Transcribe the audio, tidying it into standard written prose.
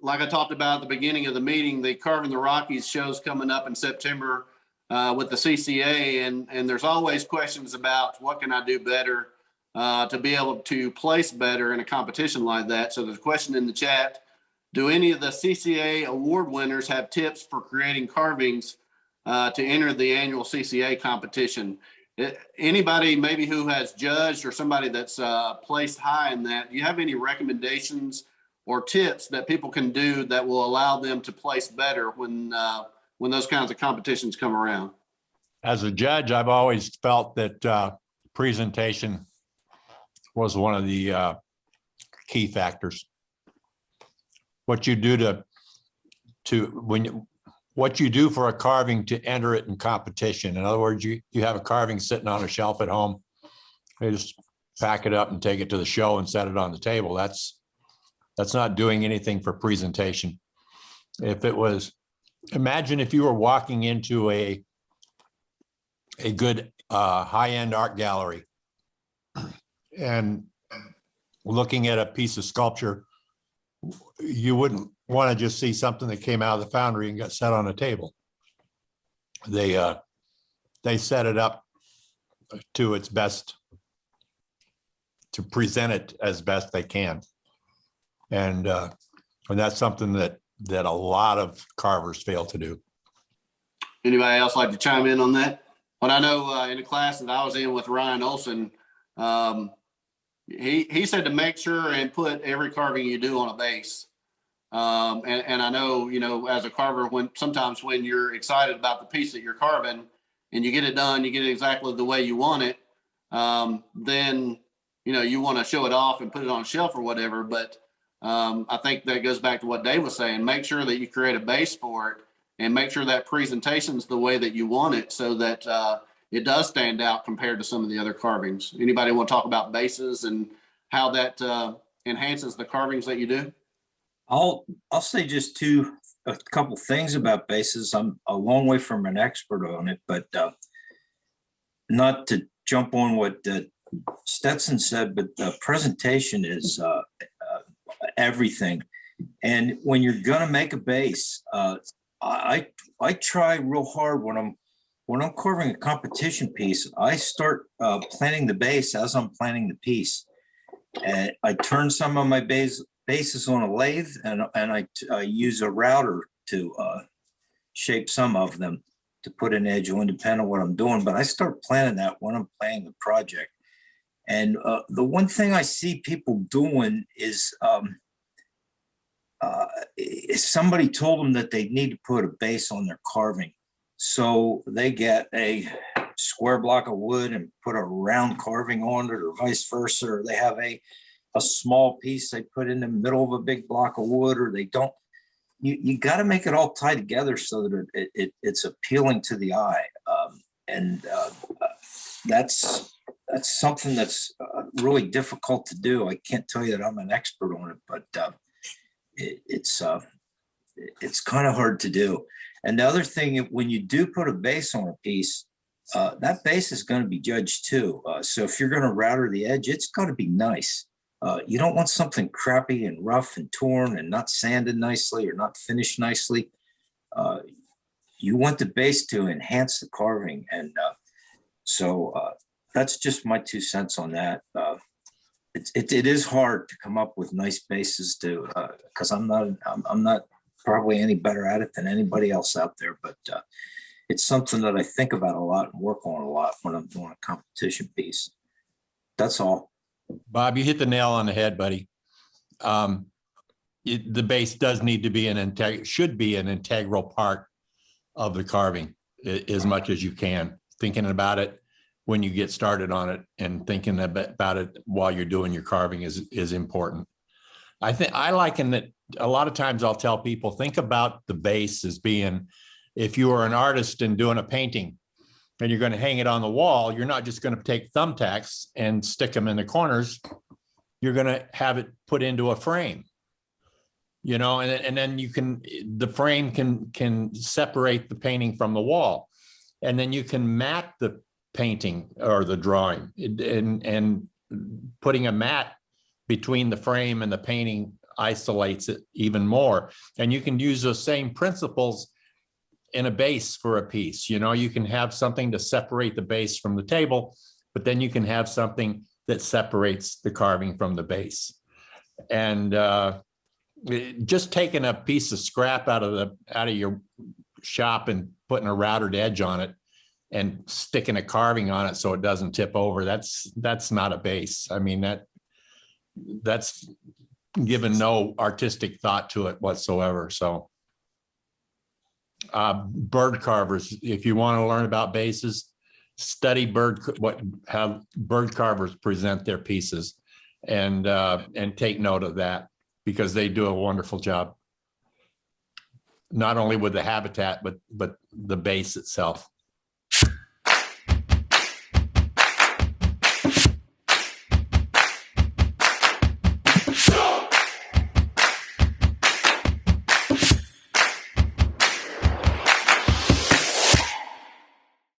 like I talked about at the beginning of the meeting, the Carving the Rockies show's coming up in September with the CCA, and there's always questions about what can I do better to be able to place better in a competition like that. So there's a question in the chat. Do any of the CCA award winners have tips for creating carvings to enter the annual CCA competition? Anybody maybe who has judged or somebody that's placed high in that, do you have any recommendations or tips that people can do that will allow them to place better when those kinds of competitions come around? As a judge, I've always felt that presentation was one of the key factors. What you do what you do for a carving to enter it in competition. In other words, you have a carving sitting on a shelf at home. They just pack it up and take it to the show and set it on the table. That's not doing anything for presentation. If it was, imagine if you were walking into a good high-end art gallery and looking at a piece of sculpture, you wouldn't want to just see something that came out of the foundry and got set on a table. They set it up to its best, to present it as best they can. And that's something that a lot of carvers fail to do. Anybody else like to chime in on that? But I know in the class that I was in with Ryan Olson, he said to make sure and put every carving you do on a base. And I know, as a carver, sometimes when you're excited about the piece that you're carving and you get it done, you get it exactly the way you want it, then, you want to show it off and put it on a shelf or whatever. But I think that goes back to what Dave was saying. Make sure that you create a base for it and make sure that presentation's the way that you want it so that it does stand out compared to some of the other carvings. Anybody want to talk about bases and how that enhances the carvings that you do? I'll say just a couple things about bases. I'm a long way from an expert on it, but not to jump on what Stetson said, but the presentation is everything. And when you're gonna make a base, I try real hard when I'm carving a competition piece. I start planning the base as I'm planning the piece, and I turn some of my bases on a lathe, and I use a router to shape some of them to put an edge on, depending on what I'm doing. But I start planning that when I'm planning the project. And the one thing I see people doing is somebody told them that they need to put a base on their carving. So they get a square block of wood and put a round carving on it, or vice versa. Or they have a small piece they put in the middle of a big block of wood, or they don't. You got to make it all tie together so that it's appealing to the eye. That's something that's really difficult to do. I can't tell you that I'm an expert on it, but it's kind of hard to do. And the other thing, when you do put a base on a piece, that base is going to be judged too. So if you're going to router the edge, it's got to be nice. You don't want something crappy and rough and torn and not sanded nicely or not finished nicely. You want the base to enhance the carving. And so that's just my 2 cents on that. It is hard to come up with nice bases too, because I'm not probably any better at it than anybody else out there, but it's something that I think about a lot and work on a lot when I'm doing a competition piece. That's all. Bob, you hit the nail on the head, buddy. The base does need to be should be an integral part of the carving as much as you can. Thinking about it when you get started on it and thinking about it while you're doing your carving is important. I liken that a lot of times I'll tell people, think about the base as being, if you are an artist and doing a painting and you're going to hang it on the wall, you're not just going to take thumbtacks and stick them in the corners. You're going to have it put into a frame, and then the frame can separate the painting from the wall, and then you can mat the painting or the drawing, and putting a mat between the frame and the painting isolates it even more. And you can use those same principles in a base for a piece. You know, you can have something to separate the base from the table, but then you can have something that separates the carving from the base. And just taking a piece of scrap out of your shop and putting a routed edge on it and sticking a carving on it so it doesn't tip over, that's not a base. I mean, that's given no artistic thought to it whatsoever. So bird carvers, if you want to learn about bases, study how bird carvers present their pieces, and take note of that, because they do a wonderful job, not only with the habitat, but the base itself.